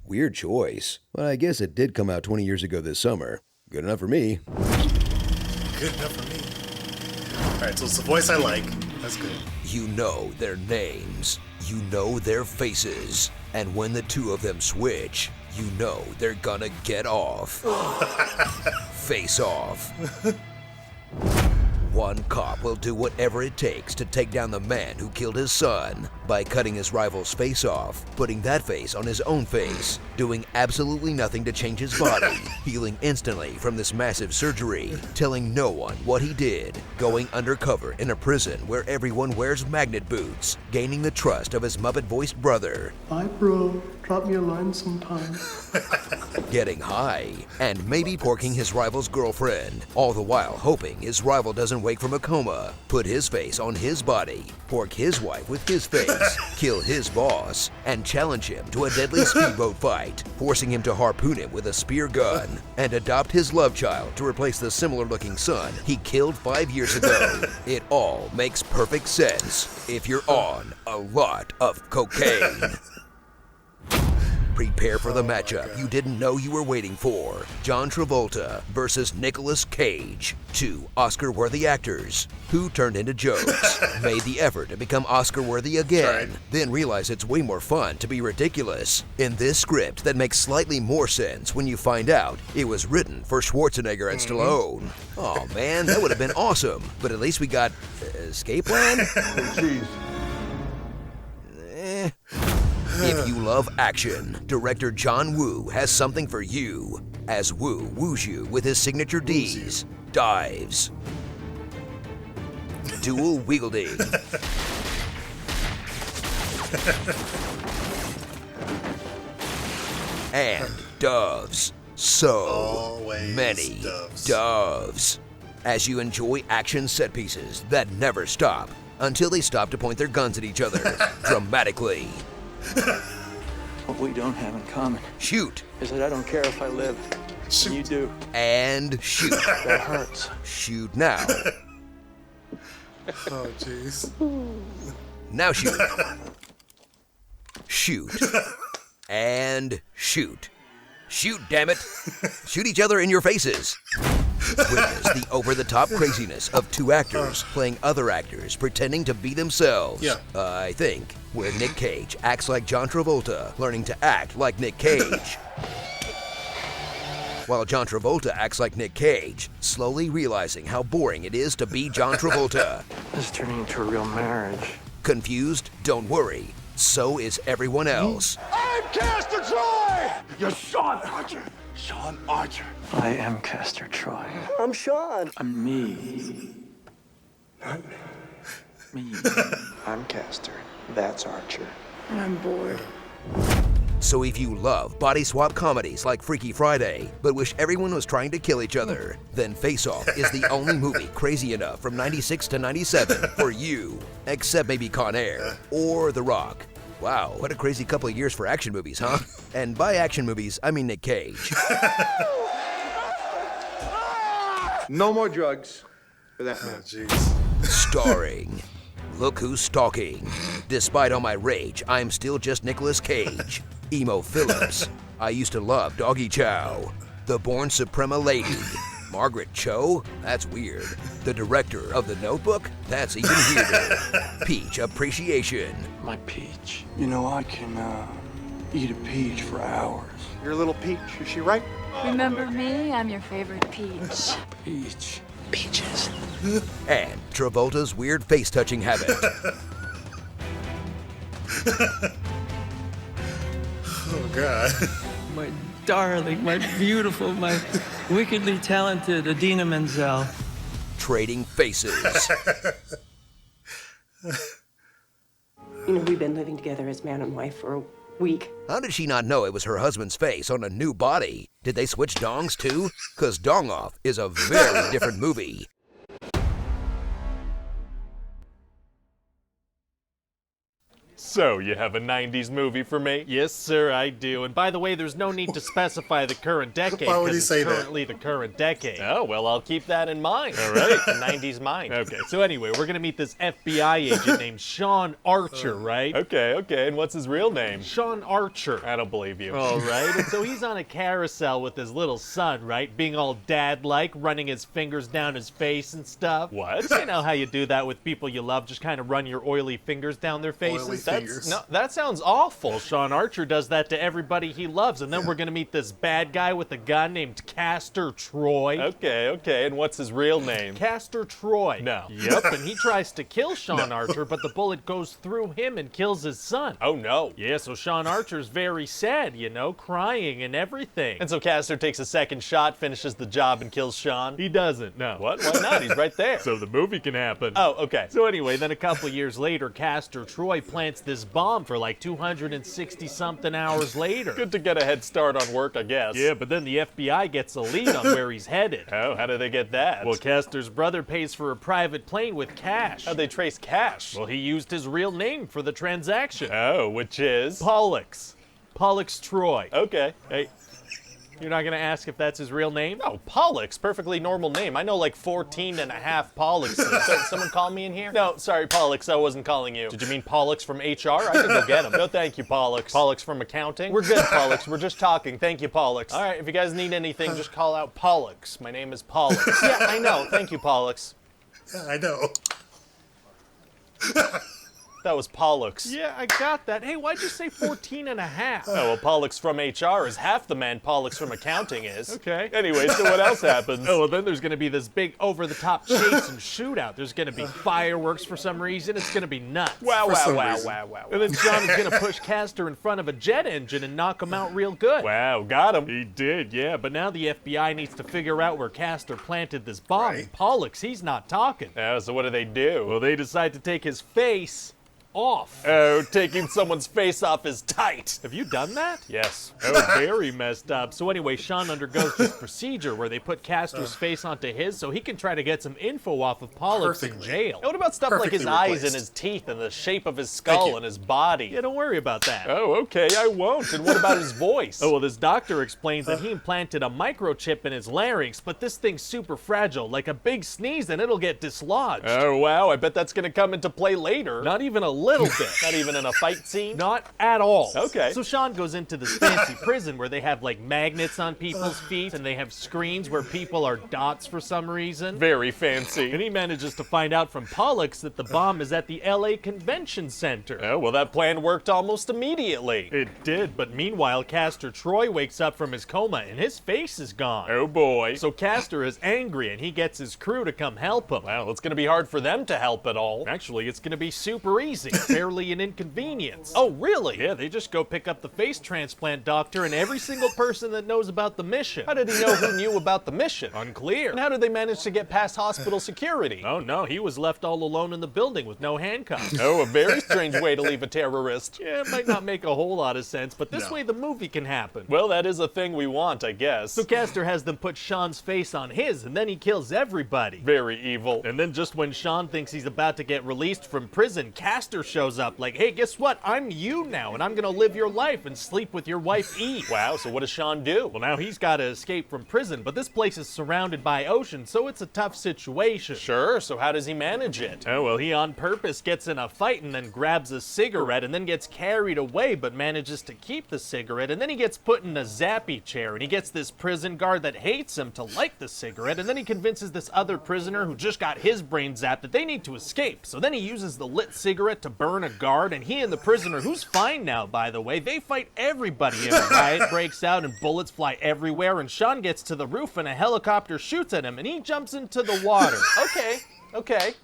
Weird choice, but I guess it did come out 20 years ago this summer. Good enough for me. Good enough for me. Alright, so it's the voice I like. That's good. You know their names. You know their faces. And when the two of them switch, you know they're gonna get off. Face off. One cop will do whatever it takes to take down the man who killed his son by cutting his rival's face off, putting that face on his own face, doing absolutely nothing to change his body, healing instantly from this massive surgery, telling no one what he did, going undercover in a prison where everyone wears magnet boots, gaining the trust of his Muppet-voiced brother. Hi, bro. Drop me a line sometime. Getting high, and maybe porking his rival's girlfriend, all the while hoping his rival doesn't wake from a coma, put his face on his body, pork his wife with his face, kill his boss, and challenge him to a deadly speedboat fight, forcing him to harpoon him with a spear gun, and adopt his love child to replace the similar-looking son he killed 5 years ago. It all makes perfect sense if you're on a lot of cocaine. Prepare for the matchup you didn't know you were waiting for. John Travolta versus Nicolas Cage. Two Oscar-worthy actors who turned into jokes, made the effort to become Oscar-worthy again, then realize it's way more fun to be ridiculous. In this script that makes slightly more sense when you find out it was written for Schwarzenegger and Stallone. Oh man, that would have been awesome. But at least we got Escape Plan? Jeez. If you love action, director John Woo has something for you. As Woo woos you with his signature D's, dives, dual wielding, and doves. So Always many doves. As you enjoy action set pieces that never stop until they stop to point their guns at each other dramatically. What we don't have in common Shoot. is that I don't care if I live. Shoot. And you do. And shoot. That hurts. Shoot now. Oh, jeez. Now shoot. Shoot. And shoot. Shoot, damn it. Shoot each other in your faces. Witness the over-the-top craziness of two actors playing other actors pretending to be themselves. Yeah. I think. Where Nick Cage acts like John Travolta, learning to act like Nick Cage. While John Travolta acts like Nick Cage, slowly realizing how boring it is to be John Travolta. This is turning into a real marriage. Confused? Don't worry. So is everyone else. I'm Castor Troy! You're Sean Archer. Sean Archer. I am Castor Troy. I'm Sean. I'm me. Me. I'm Castor. That's Archer. I'm bored. So if you love body swap comedies like Freaky Friday, but wish everyone was trying to kill each other, then Face Off is the only movie crazy enough from 96 to 97 for you. Except maybe Con Air or The Rock. Wow, what a crazy couple of years for action movies, huh? And by action movies, I mean Nick Cage. No more drugs for that man. Jeez. Starring Look Who's Stalking. Despite all my rage, I'm still just Nicolas Cage. Emo Phillips. I used to love Doggy Chow. The Born Suprema Lady. Margaret Cho? That's weird. The director of The Notebook? That's even weirder. Peach Appreciation. My peach. You know, I can, eat a peach for hours. Your little peach, is she right? Remember me? I'm your favorite peach. Peach. Peaches. And Travolta's weird face-touching habit. Oh, God. My darling, my beautiful, my wickedly talented Adina Menzel. Trading faces. You know, we've been living together as man and wife for a week. How did she not know it was her husband's face on a new body? Did they switch dongs too? 'Cause Dong Off is a very different movie. So, you have a 90s movie for me? Yes, sir, I do. And by the way, there's no need to specify the current decade. Why would he because say it's that? currently the current decade. Oh, well, I'll keep that in mind. All right. The 90s mind. Okay, so anyway, we're gonna meet this FBI agent named Sean Archer, right? Okay, and what's his real name? Sean Archer. I don't believe you. All right, and so he's on a carousel with his little son, right? Being all dad-like, running his fingers down his face and stuff. What? You know how you do that with people you love, just kind of run your oily fingers down their faces? Oily fingers. No, that sounds awful. Well, Sean Archer does that to everybody he loves, and then we're gonna meet this bad guy with a gun named Castor Troy. Okay, and what's his real name? Castor Troy. No. Yep, and he tries to kill Sean Archer, but the bullet goes through him and kills his son. Oh, no. Yeah, so Sean Archer's very sad, you know, crying and everything. And so Castor takes a second shot, finishes the job, and kills Sean? He doesn't, no. What? Why not? He's right there. So the movie can happen. Oh, okay. So anyway, then a couple years later, Castor Troy plants this bomb for like 260-something hours later. Good to get a head start on work, I guess. Yeah, but then the FBI gets a lead on where he's headed. Oh, how do they get that? Well, Castor's brother pays for a private plane with cash. How'd they trace cash? Well, he used his real name for the transaction. Oh, which is? Pollux. Pollux Troy. Okay. Hey, you're not gonna ask if that's his real name? No, Pollux, perfectly normal name. I know like 14 and a half Polluxes. Someone call me in here? No, sorry, Pollux, I wasn't calling you. Did you mean Pollux from HR? I can go get him. No, thank you, Pollux. Pollux from accounting? We're good, Pollux. We're just talking. Thank you, Pollux. All right, if you guys need anything, just call out Pollux. My name is Pollux. Yeah, I know. Thank you, Pollux. Yeah, I know. That was Pollux. Yeah, I got that. Hey, why'd you say 14 and a half? Oh, well, Pollux from HR is half the man Pollux from accounting is. Okay. Anyway, so what else happens? Oh, well, then there's gonna be this big over-the-top chase and shootout. There's gonna be fireworks for some reason. It's gonna be nuts. Wow. And then Sean is gonna push Castor in front of a jet engine and knock him out real good. Wow, got him. He did, yeah, but now the FBI needs to figure out where Castor planted this bomb. Right. And Pollux, he's not talking. Oh, so what do they do? Well, they decide to take his face off. Oh, taking someone's face off is tight. Have you done that? Yes. Oh, very messed up. So anyway, Sean undergoes this procedure where they put Castor's face onto his so he can try to get some info off of Pollux in Perfectly. jail. What about stuff like his Perfectly eyes replaced. and his teeth and the shape of his Thank skull you. and his body? Yeah, don't worry about that. Oh, okay, I won't. And what about his voice? Oh, well, this doctor explains that he implanted a microchip in his larynx, but this thing's super fragile. Like a big sneeze and it'll get dislodged. Oh, wow, I bet that's gonna come into play later. Not even a little bit. Not even in a fight scene? Not at all. Okay. So Sean goes into this fancy prison where they have like magnets on people's feet and they have screens where people are dots for some reason. Very fancy. And he manages to find out from Pollux that the bomb is at the LA Convention Center. Oh, well, that plan worked almost immediately. It did, but meanwhile, Castor Troy wakes up from his coma and his face is gone. Oh, boy. So Castor is angry and he gets his crew to come help him. Well, it's gonna be hard for them to help at all. Actually, it's gonna be super easy, barely an inconvenience. Oh, really? Yeah, they just go pick up the face transplant doctor and every single person that knows about the mission. How did he know who knew about the mission? Unclear. And how did they manage to get past hospital security? Oh no, he was left all alone in the building with no handcuffs. Oh, a very strange way to leave a terrorist. Yeah, it might not make a whole lot of sense, but this No. way the movie can happen. Well, that is a thing we want, I guess. So Castor has them put Sean's face on his, and then he kills everybody. Very evil. And then just when Sean thinks he's about to get released from prison, Castor shows up like, hey, guess what? I'm you now, and I'm gonna live your life and sleep with your wife Eve. Wow, so what does Sean do? Well, now he's gotta escape from prison, but this place is surrounded by ocean, so it's a tough situation. Sure, so how does he manage it? Oh, well, he on purpose gets in a fight and then grabs a cigarette and then gets carried away but manages to keep the cigarette, and then he gets put in a zappy chair and he gets this prison guard that hates him to like the cigarette, and then he convinces this other prisoner who just got his brain zapped that they need to escape. So then he uses the lit cigarette to burn a guard, and he and the prisoner, who's fine now, by the way, they fight everybody and a riot breaks out and bullets fly everywhere, and Sean gets to the roof and a helicopter shoots at him and he jumps into the water. Okay.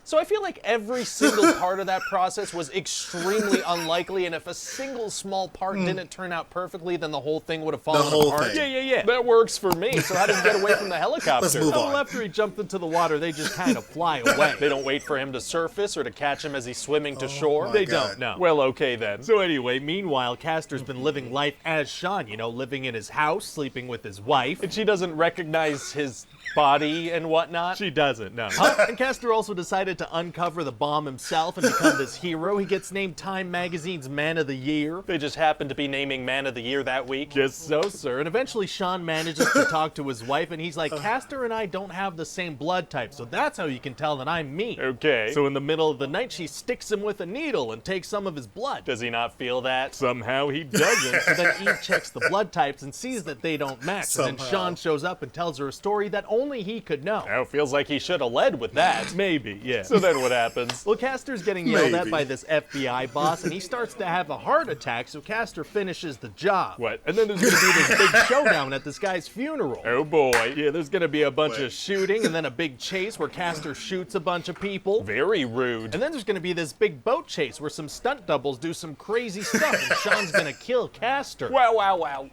So I feel like every single part of that process was extremely unlikely, and if a single small part didn't turn out perfectly, then the whole thing would have fallen whole apart. thing. Yeah. That works for me. So how did he get away from the helicopter? Let's move Well, on. after he jumped into the water, they just kind of fly away. They don't wait for him to surface or to catch him as he's swimming to shore? my They God. don't, no. Well, okay then. So anyway, meanwhile, Castor's been living life as Sean, you know, living in his house, sleeping with his wife. And she doesn't recognize his body and whatnot? She doesn't, no. And Castor also decided get to uncover the bomb himself and become this hero. He gets named Time Magazine's Man of the Year. They just happened to be naming Man of the Year that week. Just so, sir. And eventually Sean manages to talk to his wife, and he's like, Castor and I don't have the same blood type, so that's how you can tell that I'm me. Okay. So in the middle of the night, she sticks him with a needle and takes some of his blood. Does he not feel that? Somehow he doesn't. So then Eve checks the blood types and sees that they don't match. And then Sean shows up and tells her a story that only he could know. Now it feels like he should have led with that. Maybe, yeah. So then what happens? Well, Castor's getting yelled at by this FBI boss, and he starts to have a heart attack, so Castor finishes the job. What? And then there's going to be this big showdown at this guy's funeral. Oh boy. Yeah, there's going to be a bunch of shooting, and then a big chase where Castor shoots a bunch of people. Very rude. And then there's going to be this big boat chase where some stunt doubles do some crazy stuff, and Sean's going to kill Castor. Wow, wow, wow.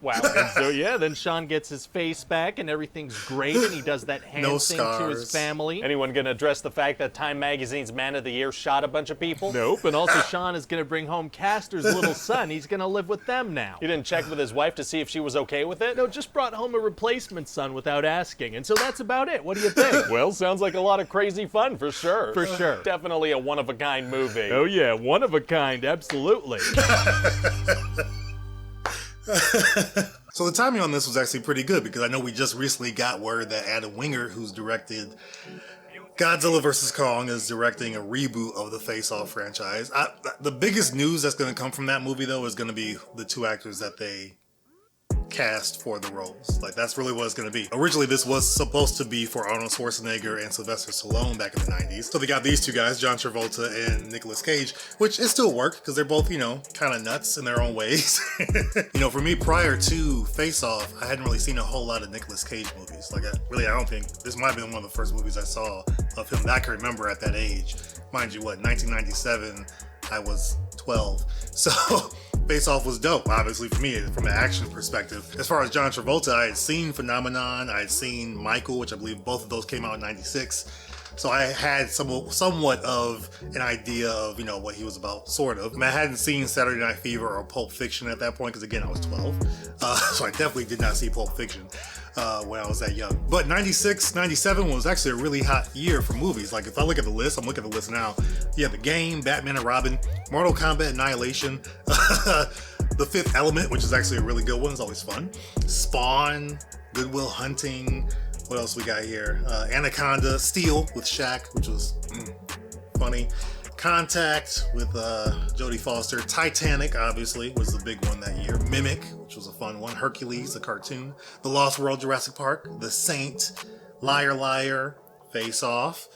Wow. And so yeah, then Sean gets his face back and everything's great, and he does that hand thing to his family. Anyone gonna address the fact that Time Magazine's Man of the Year shot a bunch of people? Nope. And also Sean is gonna bring home Castor's little son. He's gonna live with them now. He didn't check with his wife to see if she was okay with it? No, just brought home a replacement son without asking. And so that's about it. What do you think? Well, sounds like a lot of crazy fun for sure. For sure. Definitely a one-of-a-kind movie. Oh yeah, one of a kind, absolutely. So the timing on this was actually pretty good because I know we just recently got word that Adam Wingard, who's directed Godzilla vs. Kong, is directing a reboot of the Face Off franchise. The biggest news that's going to come from that movie, though, is going to be the two actors that they cast for the roles. Like, that's really what it's going to be. Originally, this was supposed to be for Arnold Schwarzenegger and Sylvester Stallone back in the 90s. So they got these two guys, John Travolta and Nicolas Cage, which it still worked because they're both, you know, kind of nuts in their own ways. You know, for me, prior to Face Off, I hadn't really seen a whole lot of Nicolas Cage movies. Like, I don't think, this might have been one of the first movies I saw of him that I can remember at that age. Mind you, 1997, I was 12. So Face Off was dope, obviously, for me, from an action perspective. As far as John Travolta, I had seen Phenomenon, I had seen Michael, which I believe both of those came out in 96. So I had somewhat of an idea of, you know, what he was about, sort of. I mean, I hadn't seen Saturday Night Fever or Pulp Fiction at that point, because again, I was 12. So I definitely did not see Pulp Fiction when I was that young. But 96, 97 was actually a really hot year for movies. Like, if I look at the list, I'm looking at the list now. Yeah, The Game, Batman and Robin, Mortal Kombat Annihilation, The Fifth Element, which is actually a really good one. It's always fun. Spawn, Good Will Hunting. What else we got here? Anaconda, Steel with Shaq, which was funny. Contact with Jodie Foster. Titanic, obviously, was the big one that year. Mimic, which was a fun one. Hercules, the cartoon. The Lost World, Jurassic Park. The Saint. Liar Liar. Face Off.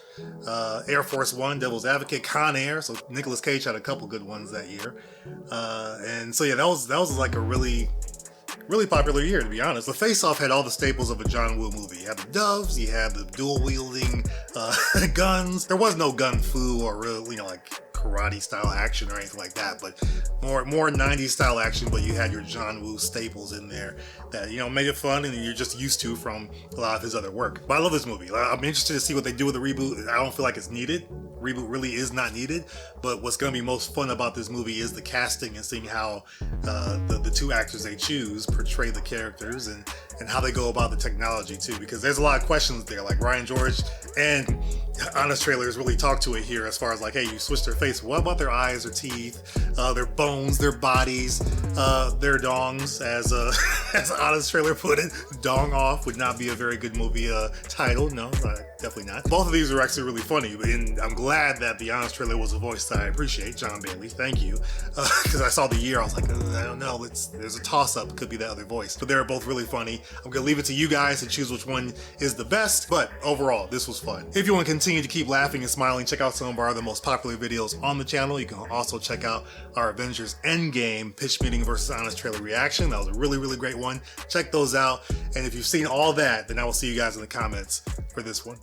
Air Force One, Devil's Advocate. Con Air. So Nicolas Cage had a couple good ones that year. And so yeah, that was like a really popular year, to be honest. The Face Off had all the staples of a John Woo movie. You had the doves, you had the dual-wielding guns. There was no gun fu or real, you know, like karate-style action or anything like that, but more 90s-style action, but you had your John Woo staples in there that, you know, made it fun and you're just used to from a lot of his other work. But I love this movie. I'm interested to see what they do with the reboot. I don't feel like it's needed. Reboot really is not needed, but what's going to be most fun about this movie is the casting and seeing how the two actors they choose portray the characters and how they go about the technology too, because there's a lot of questions there. Like Ryan George and Honest Trailers really talk to it here as far as like, hey, you switched their face. What about their eyes, their teeth, their bones, their bodies, their dongs, as Honest Trailer put it. Dong Off would not be a very good movie title. No, definitely not. Both of these are actually really funny, and I'm glad that the Honest Trailer was a voice that I appreciate. John Bailey, thank you. Because I saw the year, I was like, I don't know, there's a toss-up. Could be that other voice. But they're both really funny. I'm going to leave it to you guys to choose which one is the best, but overall, this was fun. If you want to continue to keep laughing and smiling, check out some of our other most popular videos on the channel. You can also check out our Avengers Endgame pitch meeting versus Honest Trailer reaction. That was a really, really great one. Check those out. And if you've seen all that, then I will see you guys in the comments for this one.